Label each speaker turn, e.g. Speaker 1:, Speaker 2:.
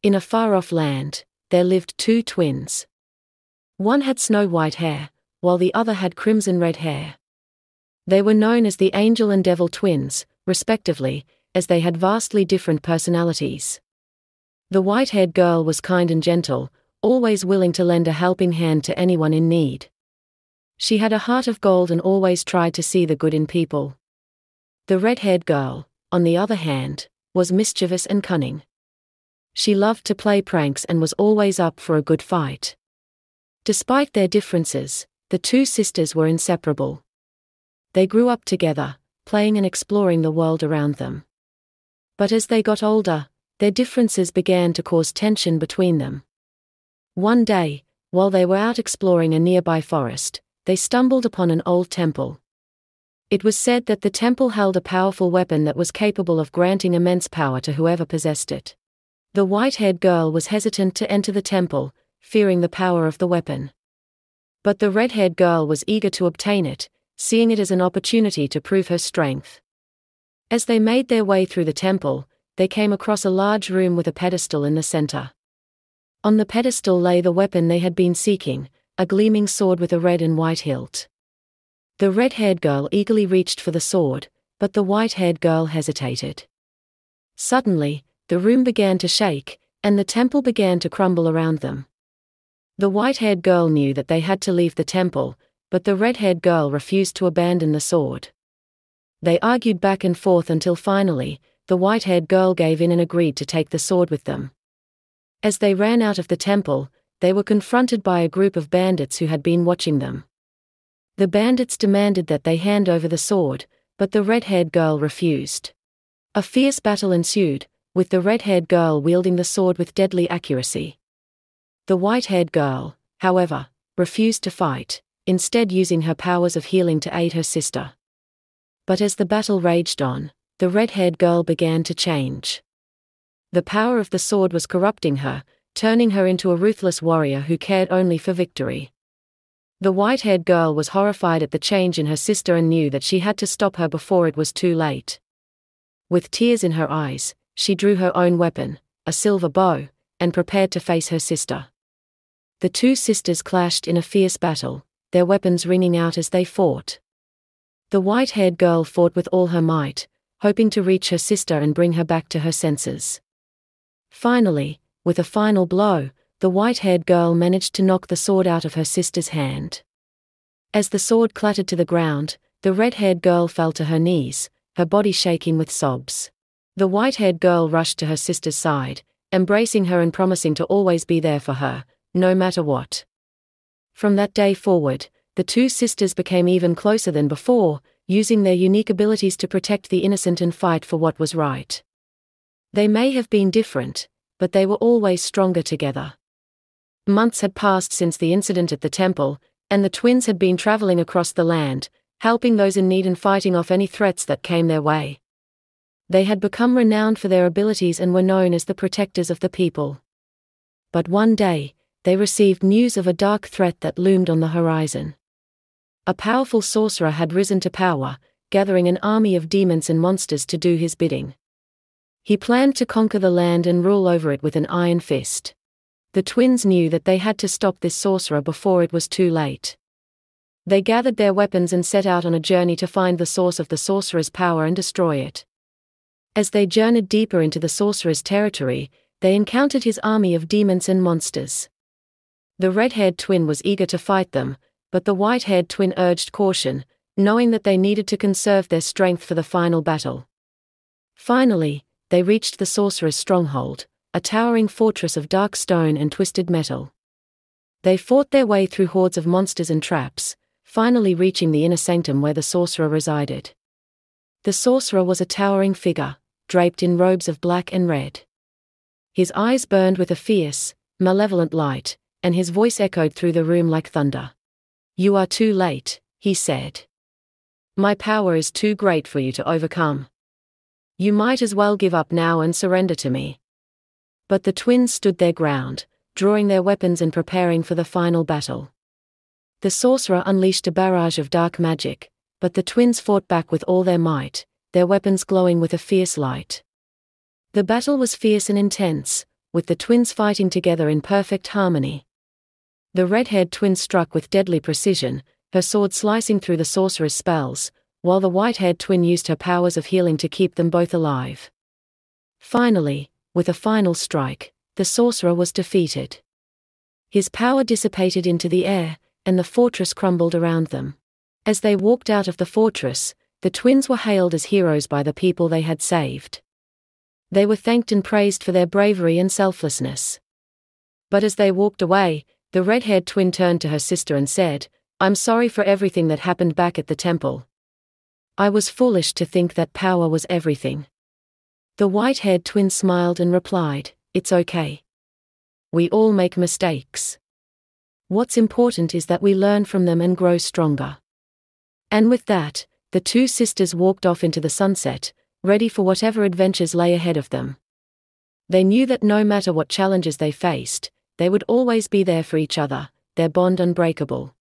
Speaker 1: In a far-off land, there lived two twins. One had snow-white hair, while the other had crimson-red hair. They were known as the angel and devil twins, respectively, as they had vastly different personalities. The white-haired girl was kind and gentle, always willing to lend a helping hand to anyone in need. She had a heart of gold and always tried to see the good in people. The red-haired girl, on the other hand, was mischievous and cunning. She loved to play pranks and was always up for a good fight. Despite their differences, the two sisters were inseparable. They grew up together, playing and exploring the world around them. But as they got older, their differences began to cause tension between them. One day, while they were out exploring a nearby forest, they stumbled upon an old temple. It was said that the temple held a powerful weapon that was capable of granting immense power to whoever possessed it. The white-haired girl was hesitant to enter the temple, fearing the power of the weapon. But the red-haired girl was eager to obtain it, seeing it as an opportunity to prove her strength. As they made their way through the temple, they came across a large room with a pedestal in the center. On the pedestal lay the weapon they had been seeking, a gleaming sword with a red and white hilt. The red-haired girl eagerly reached for the sword, but the white-haired girl hesitated. Suddenly, the room began to shake, and the temple began to crumble around them. The white-haired girl knew that they had to leave the temple, but the red-haired girl refused to abandon the sword. They argued back and forth until finally, the white-haired girl gave in and agreed to take the sword with them. As they ran out of the temple, they were confronted by a group of bandits who had been watching them. The bandits demanded that they hand over the sword, but the red-haired girl refused. A fierce battle ensued, with the red-haired girl wielding the sword with deadly accuracy. The white-haired girl, however, refused to fight, instead using her powers of healing to aid her sister. But as the battle raged on, the red-haired girl began to change. The power of the sword was corrupting her, turning her into a ruthless warrior who cared only for victory. The white-haired girl was horrified at the change in her sister and knew that she had to stop her before it was too late. With tears in her eyes, she drew her own weapon, a silver bow, and prepared to face her sister. The two sisters clashed in a fierce battle, their weapons ringing out as they fought. The white-haired girl fought with all her might, hoping to reach her sister and bring her back to her senses. Finally, with a final blow, the white-haired girl managed to knock the sword out of her sister's hand. As the sword clattered to the ground, the red-haired girl fell to her knees, her body shaking with sobs. The white-haired girl rushed to her sister's side, embracing her and promising to always be there for her, no matter what. From that day forward, the two sisters became even closer than before, using their unique abilities to protect the innocent and fight for what was right. They may have been different, but they were always stronger together. Months had passed since the incident at the temple, and the twins had been traveling across the land, helping those in need and fighting off any threats that came their way. They had become renowned for their abilities and were known as the protectors of the people. But one day, they received news of a dark threat that loomed on the horizon. A powerful sorcerer had risen to power, gathering an army of demons and monsters to do his bidding. He planned to conquer the land and rule over it with an iron fist. The twins knew that they had to stop this sorcerer before it was too late. They gathered their weapons and set out on a journey to find the source of the sorcerer's power and destroy it. As they journeyed deeper into the sorcerer's territory, they encountered his army of demons and monsters. The red-haired twin was eager to fight them, but the white-haired twin urged caution, knowing that they needed to conserve their strength for the final battle. Finally, they reached the sorcerer's stronghold, a towering fortress of dark stone and twisted metal. They fought their way through hordes of monsters and traps, finally reaching the inner sanctum where the sorcerer resided. The sorcerer was a towering figure, draped in robes of black and red. His eyes burned with a fierce, malevolent light, and his voice echoed through the room like thunder. "You are too late," he said. "My power is too great for you to overcome. You might as well give up now and surrender to me." But the twins stood their ground, drawing their weapons and preparing for the final battle. The sorcerer unleashed a barrage of dark magic, but the twins fought back with all their might, their weapons glowing with a fierce light. The battle was fierce and intense, with the twins fighting together in perfect harmony. The red-haired twin struck with deadly precision, her sword slicing through the sorcerer's spells, while the white-haired twin used her powers of healing to keep them both alive. Finally, with a final strike, the sorcerer was defeated. His power dissipated into the air, and the fortress crumbled around them. As they walked out of the fortress, the twins were hailed as heroes by the people they had saved. They were thanked and praised for their bravery and selflessness. But as they walked away, the red-haired twin turned to her sister and said, "I'm sorry for everything that happened back at the temple. I was foolish to think that power was everything." The white-haired twin smiled and replied, "It's okay. We all make mistakes. What's important is that we learn from them and grow stronger." And with that, the two sisters walked off into the sunset, ready for whatever adventures lay ahead of them. They knew that no matter what challenges they faced, they would always be there for each other, their bond unbreakable.